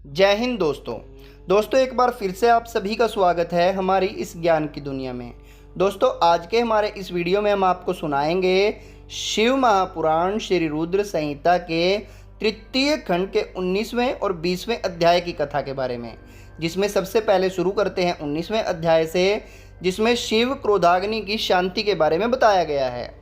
जय हिंद दोस्तों एक बार फिर से आप सभी का स्वागत है हमारी इस ज्ञान की दुनिया में। दोस्तों आज के हमारे इस वीडियो में हम आपको सुनाएंगे शिव महापुराण श्री रुद्र संहिता के तृतीय खंड के 19वें और 20वें अध्याय की कथा के बारे में, जिसमें सबसे पहले शुरू करते हैं 19वें अध्याय से, जिसमें शिव क्रोधाग्नि की शांति के बारे में बताया गया है।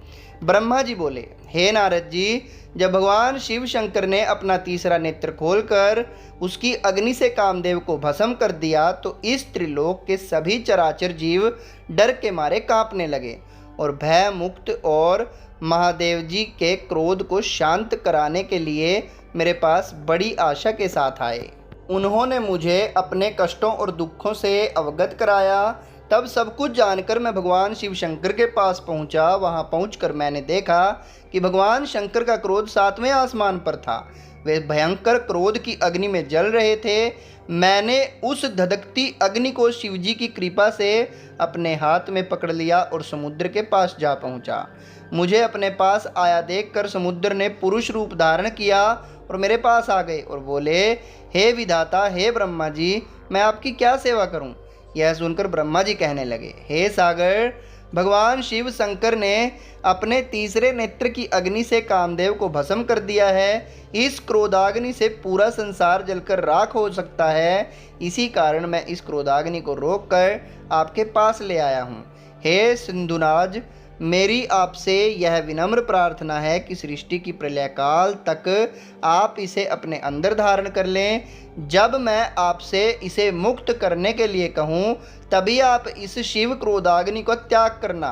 ब्रह्मा जी बोले, हे नारद जी, जब भगवान शिव शंकर ने अपना तीसरा नेत्र खोलकर उसकी अग्नि से कामदेव को भस्म कर दिया तो इस त्रिलोक के सभी चराचर जीव डर के मारे कांपने लगे और भय मुक्त और महादेव जी के क्रोध को शांत कराने के लिए मेरे पास बड़ी आशा के साथ आए। उन्होंने मुझे अपने कष्टों और दुखों से अवगत कराया। तब सब कुछ जानकर मैं भगवान शिव शंकर के पास पहुंचा। वहां पहुंचकर मैंने देखा कि भगवान शंकर का क्रोध 7वें आसमान पर था। वे भयंकर क्रोध की अग्नि में जल रहे थे। मैंने उस धधकती अग्नि को शिवजी की कृपा से अपने हाथ में पकड़ लिया और समुद्र के पास जा पहुंचा। मुझे अपने पास आया देखकर समुद्र ने पुरुष रूप धारण किया और मेरे पास आ गए और बोले, हे विधाता, हे ब्रह्मा जी, मैं आपकी क्या सेवा करूं? यह सुनकर ब्रह्मा जी कहने लगे, हे सागर, भगवान शिव शंकर ने अपने तीसरे नेत्र की अग्नि से कामदेव को भस्म कर दिया है। इस क्रोधाग्नि से पूरा संसार जलकर राख हो सकता है। इसी कारण मैं इस क्रोधाग्नि को रोककर आपके पास ले आया हूँ। हे सिंधुनाज, मेरी आपसे यह विनम्र प्रार्थना है कि सृष्टि की प्रलय काल तक आप इसे अपने अंदर धारण कर लें। जब मैं आपसे इसे मुक्त करने के लिए कहूँ तभी आप इस शिव क्रोधाग्नि को त्याग करना।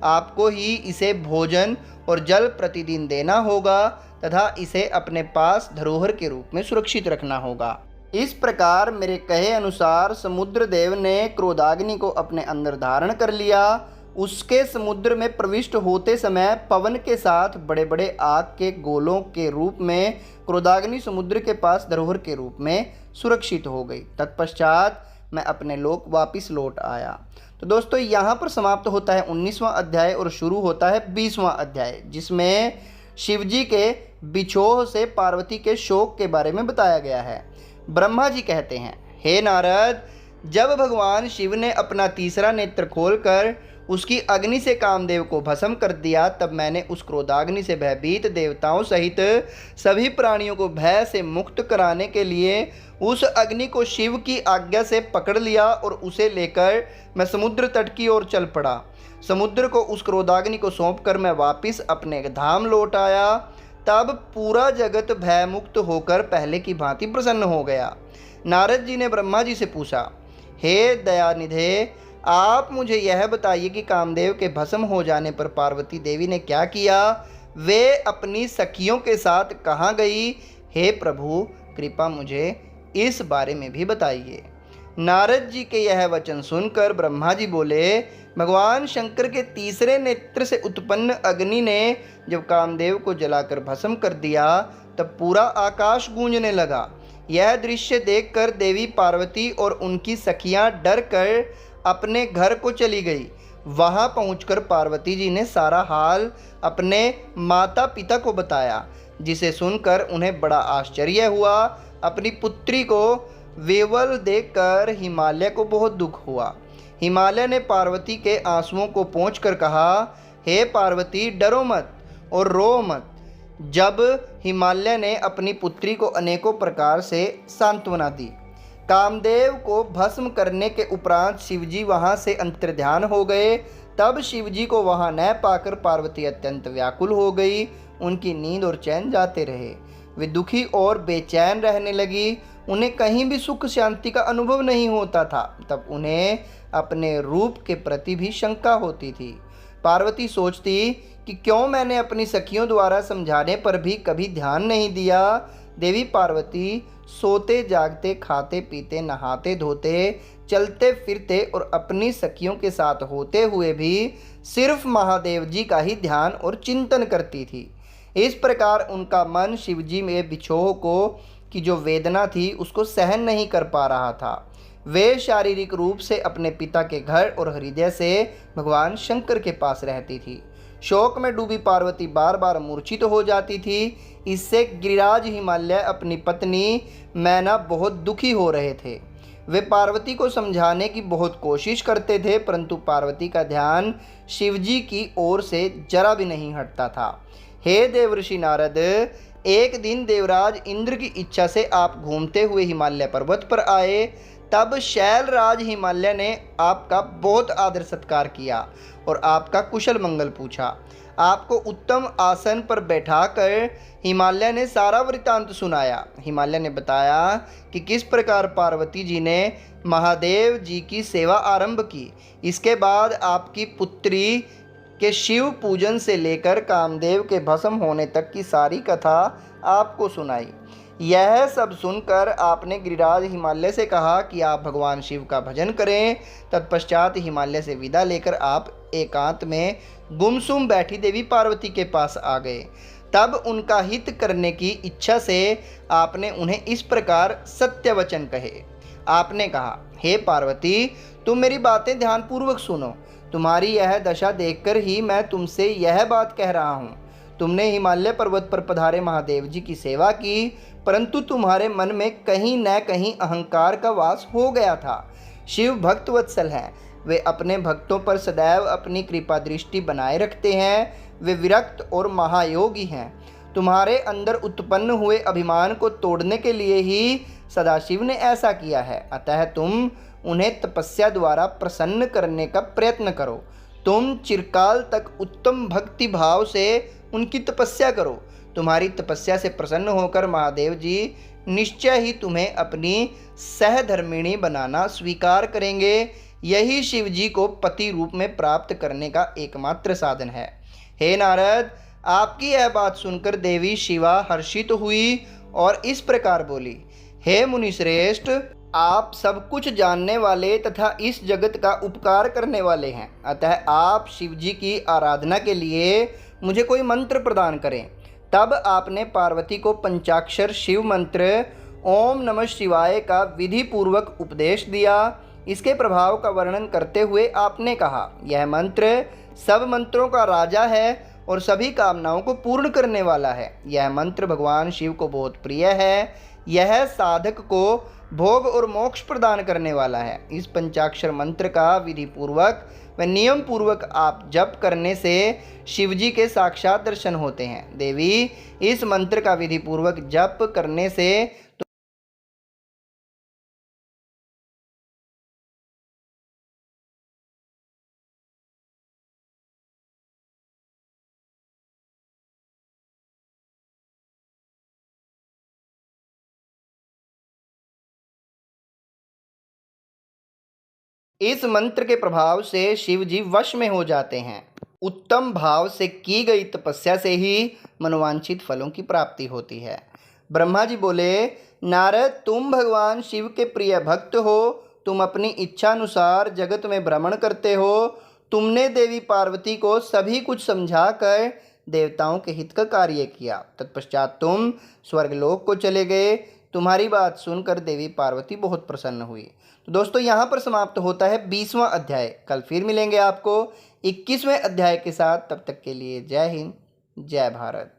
आपको ही इसे भोजन और जल प्रतिदिन देना होगा तथा इसे अपने पास धरोहर के रूप में सुरक्षित रखना होगा। इस प्रकार मेरे कहे अनुसार समुद्र देव ने क्रोधाग्नि को अपने अंदर धारण कर लिया। उसके समुद्र में प्रविष्ट होते समय पवन के साथ बड़े बड़े आग के गोलों के रूप में क्रोधाग्नि समुद्र के पास धरोहर के रूप में सुरक्षित हो गई। तत्पश्चात मैं अपने लोक वापिस लौट आया। तो दोस्तों यहाँ पर समाप्त होता है 19वां अध्याय और शुरू होता है 20वां अध्याय, जिसमें शिवजी के बिछोह से पार्वती के शोक के बारे में बताया गया है। ब्रह्मा जी कहते हैं, हे नारद, जब भगवान शिव ने अपना तीसरा नेत्र खोलकर उसकी अग्नि से कामदेव को भस्म कर दिया तब मैंने उस क्रोधाग्नि से भयभीत देवताओं सहित सभी प्राणियों को भय से मुक्त कराने के लिए उस अग्नि को शिव की आज्ञा से पकड़ लिया और उसे लेकर मैं समुद्र तट की ओर चल पड़ा। समुद्र को उस क्रोधाग्नि को सौंपकर मैं वापस अपने धाम लौट आया। तब पूरा जगत भय मुक्त होकर पहले की भांति प्रसन्न हो गया। नारद जी ने ब्रह्मा जी से पूछा, हे दयानिधे, आप मुझे यह बताइए कि कामदेव के भस्म हो जाने पर पार्वती देवी ने क्या किया? वे अपनी सखियों के साथ कहाँ गई? हे प्रभु, कृपा मुझे इस बारे में भी बताइए। नारद जी के यह वचन सुनकर ब्रह्मा जी बोले, भगवान शंकर के तीसरे नेत्र से उत्पन्न अग्नि ने जब कामदेव को जलाकर भस्म कर दिया तब पूरा आकाश गूंजने लगा। यह दृश्य देखकर देवी पार्वती और उनकी सखियां डर कर अपने घर को चली गई। वहां पहुंचकर पार्वती जी ने सारा हाल अपने माता पिता को बताया, जिसे सुनकर उन्हें बड़ा आश्चर्य हुआ। अपनी पुत्री को वेवल देखकर हिमालय को बहुत दुख हुआ। हिमालय ने पार्वती के आंसुओं को पोंछकर कहा, हे पार्वती, डरो मत और रो मत। जब हिमालय ने अपनी पुत्री को अनेकों प्रकार से सांत्वना दी। कामदेव को भस्म करने के उपरांत शिवजी वहां से अंतर्ध्यान हो गए। तब शिवजी को वहां न पाकर पार्वती अत्यंत व्याकुल हो गई। उनकी नींद और चैन जाते रहे। वे दुखी और बेचैन रहने लगी। उन्हें कहीं भी सुख शांति का अनुभव नहीं होता था। तब उन्हें अपने रूप के प्रति भी शंका होती थी। पार्वती सोचती कि क्यों मैंने अपनी सखियों द्वारा समझाने पर भी कभी ध्यान नहीं दिया। देवी पार्वती सोते जागते, खाते पीते, नहाते धोते, चलते फिरते और अपनी सखियों के साथ होते हुए भी सिर्फ महादेव जी का ही ध्यान और चिंतन करती थी। इस प्रकार उनका मन शिवजी में बिछोह को की जो वेदना थी उसको सहन नहीं कर पा रहा था। वे शारीरिक रूप से अपने पिता के घर और हृदय से भगवान शंकर के पास रहती थी। शोक में डूबी पार्वती बार बार मूर्छित हो जाती थी। इससे गिरिराज हिमालय अपनी पत्नी मैना बहुत दुखी हो रहे थे। वे पार्वती को समझाने की बहुत कोशिश करते थे, परंतु पार्वती का ध्यान शिवजी की ओर से जरा भी नहीं हटता था। हे देवर्षि नारद, एक दिन देवराज इंद्र की इच्छा से आप घूमते हुए हिमालय पर्वत पर आए। तब शैलराज हिमालय ने आपका बहुत आदर सत्कार किया और आपका कुशल मंगल पूछा। आपको उत्तम आसन पर बैठाकर हिमालय ने सारा वृत्तांत सुनाया। हिमालय ने बताया कि किस प्रकार पार्वती जी ने महादेव जी की सेवा आरंभ की। इसके बाद आपकी पुत्री के शिव पूजन से लेकर कामदेव के भस्म होने तक की सारी कथा आपको सुनाई। यह सब सुनकर आपने गिरिराज हिमालय से कहा कि आप भगवान शिव का भजन करें। तत्पश्चात हिमालय से विदा लेकर आप एकांत में गुमसुम बैठी देवी पार्वती के पास आ गए। तब उनका हित करने की इच्छा से आपने उन्हें इस प्रकार सत्य वचन कहे। आपने कहा, हे पार्वती, तुम मेरी बातें ध्यानपूर्वक सुनो। तुम्हारी यह दशा देखकर ही मैं तुमसे यह बात कह रहा हूँ। तुमने हिमालय पर्वत पर पधारे महादेव जी की सेवा की, परंतु तुम्हारे मन में कहीं न कहीं अहंकार का वास हो गया था। शिव भक्त वत्सल हैं, वे अपने भक्तों पर सदैव अपनी कृपा दृष्टि बनाए रखते हैं। वे विरक्त और महायोगी हैं। तुम्हारे अंदर उत्पन्न हुए अभिमान को तोड़ने के लिए ही सदाशिव ने ऐसा किया है। अतः तुम उन्हें तपस्या द्वारा प्रसन्न करने का प्रयत्न करो। तुम चिरकाल तक उत्तम भक्ति भाव से उनकी तपस्या करो। तुम्हारी तपस्या से प्रसन्न होकर महादेव जी निश्चय ही तुम्हें अपनी सहधर्मिणी बनाना स्वीकार करेंगे। यही शिव जी को पति रूप में प्राप्त करने का एकमात्र साधन है। हे नारद, आपकी यह बात सुनकर देवी शिवा हर्षित हुई और इस प्रकार बोली, हे मुनिश्रेष्ठ, आप सब कुछ जानने वाले तथा इस जगत का उपकार करने वाले हैं। अतः आप शिव जी की आराधना के लिए मुझे कोई मंत्र प्रदान करें। तब आपने पार्वती को पंचाक्षर शिव मंत्र ओम नमः शिवाय का विधि पूर्वक उपदेश दिया। इसके प्रभाव का वर्णन करते हुए आपने कहा, यह मंत्र सब मंत्रों का राजा है और सभी कामनाओं को पूर्ण करने वाला है। यह मंत्र भगवान शिव को बहुत प्रिय है। यह साधक को भोग और मोक्ष प्रदान करने वाला है। इस पंचाक्षर मंत्र का विधि पूर्वक व नियम पूर्वक आप जप करने से शिवजी के साक्षात दर्शन होते हैं। देवी, इस मंत्र का विधि पूर्वक जप करने से इस मंत्र के प्रभाव से शिव जी वश में हो जाते हैं। उत्तम भाव से की गई तपस्या से ही मनोवांछित फलों की प्राप्ति होती है। ब्रह्मा जी बोले, नारद, तुम भगवान शिव के प्रिय भक्त हो। तुम अपनी इच्छा अनुसार जगत में भ्रमण करते हो। तुमने देवी पार्वती को सभी कुछ समझाकर देवताओं के हित का कार्य किया। तत्पश्चात तुम स्वर्गलोक को चले गए। तुम्हारी बात सुनकर देवी पार्वती बहुत प्रसन्न हुई। तो दोस्तों, यहाँ पर समाप्त होता है 20वां अध्याय। कल फिर मिलेंगे आपको 21वें अध्याय के साथ। तब तक के लिए जय हिंद, जय भारत।